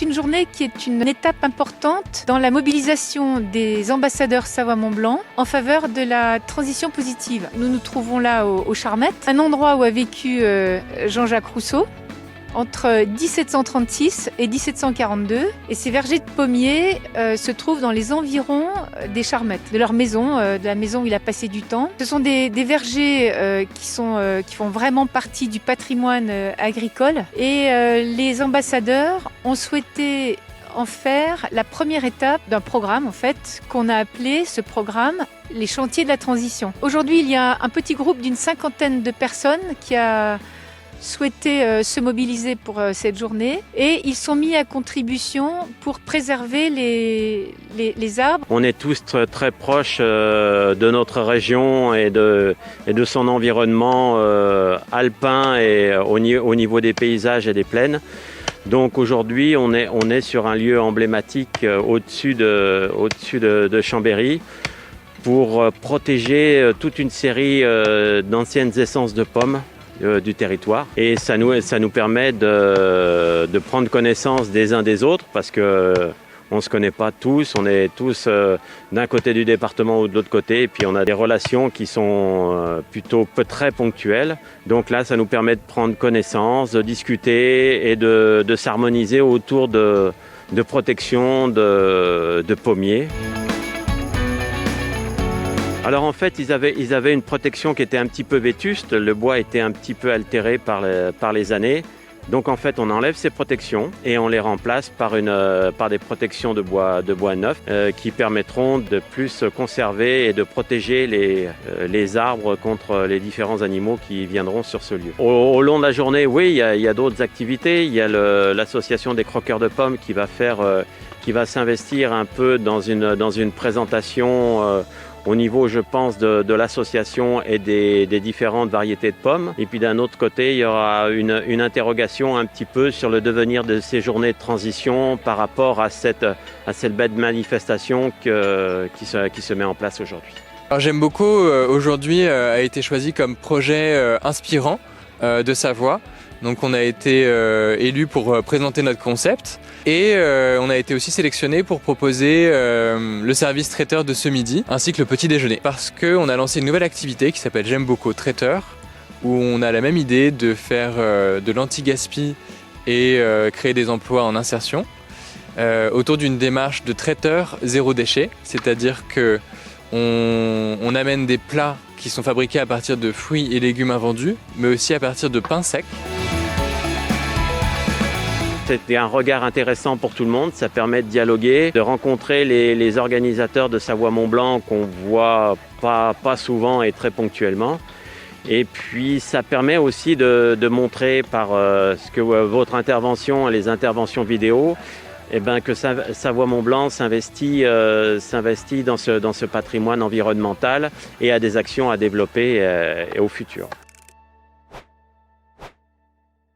une journée qui est une étape importante dans la mobilisation des ambassadeurs Savoie-Mont-Blanc en faveur de la transition positive. Nous nous trouvons là aux Charmettes, un endroit où a vécu Jean-Jacques Rousseau entre 1736 et 1742. Et ces vergers de pommiers se trouvent dans les environs des Charmettes, de leur maison, de la maison où il a passé du temps. Ce sont des vergers qui font vraiment partie du patrimoine agricole. Et les ambassadeurs ont souhaité en faire la première étape d'un programme qu'on a appelé ce programme les chantiers de la transition. Aujourd'hui, il y a un petit groupe d'une 50aine de personnes qui a souhaité se mobiliser pour cette journée et ils sont mis à contribution pour préserver les arbres. On est tous très proches de notre région et de son environnement alpin et au niveau des paysages et des plaines. Donc aujourd'hui, on est sur un lieu emblématique au-dessus de Chambéry pour protéger toute une série d'anciennes essences de pommes du territoire. Et ça nous permet de prendre connaissance des uns des autres parce que on ne se connaît pas tous, on est tous d'un côté du département ou de l'autre côté, et puis on a des relations qui sont plutôt très ponctuelles. Donc là, ça nous permet de prendre connaissance, de discuter et de s'harmoniser autour de protection de pommiers. Alors en fait, ils avaient une protection qui était un petit peu vétuste, le bois était un petit peu altéré par les années. Donc en fait, on enlève ces protections et on les remplace par des protections de bois neuf qui permettront de plus conserver et de protéger les arbres contre les différents animaux qui viendront sur ce lieu. Au long de la journée, oui, il y a d'autres activités. Il y a l'association des croqueurs de pommes qui va s'investir un peu dans une présentation au niveau, je pense, de l'association et des différentes variétés de pommes. Et puis d'un autre côté, il y aura une interrogation un petit peu sur le devenir de ces journées de transition par rapport à cette belle manifestation qui se met en place aujourd'hui. Alors j'aime beaucoup, aujourd'hui a été choisi comme projet inspirant de Savoie. Donc on a été élus pour présenter notre concept et on a été aussi sélectionné pour proposer le service traiteur de ce midi ainsi que le petit déjeuner. Parce qu'on a lancé une nouvelle activité qui s'appelle J'aime beaucoup traiteur où on a la même idée de faire de l'anti-gaspi et créer des emplois en insertion autour d'une démarche de traiteur zéro déchet, c'est-à-dire que on amène des plats qui sont fabriqués à partir de fruits et légumes invendus mais aussi à partir de pain sec. C'était un regard intéressant pour tout le monde, ça permet de dialoguer, de rencontrer les organisateurs de Savoie-Mont-Blanc qu'on voit pas souvent et très ponctuellement. Et puis ça permet aussi de montrer par ce que votre intervention et les interventions vidéo, que Savoie-Mont-Blanc s'investit dans ce patrimoine environnemental et a des actions à développer au futur.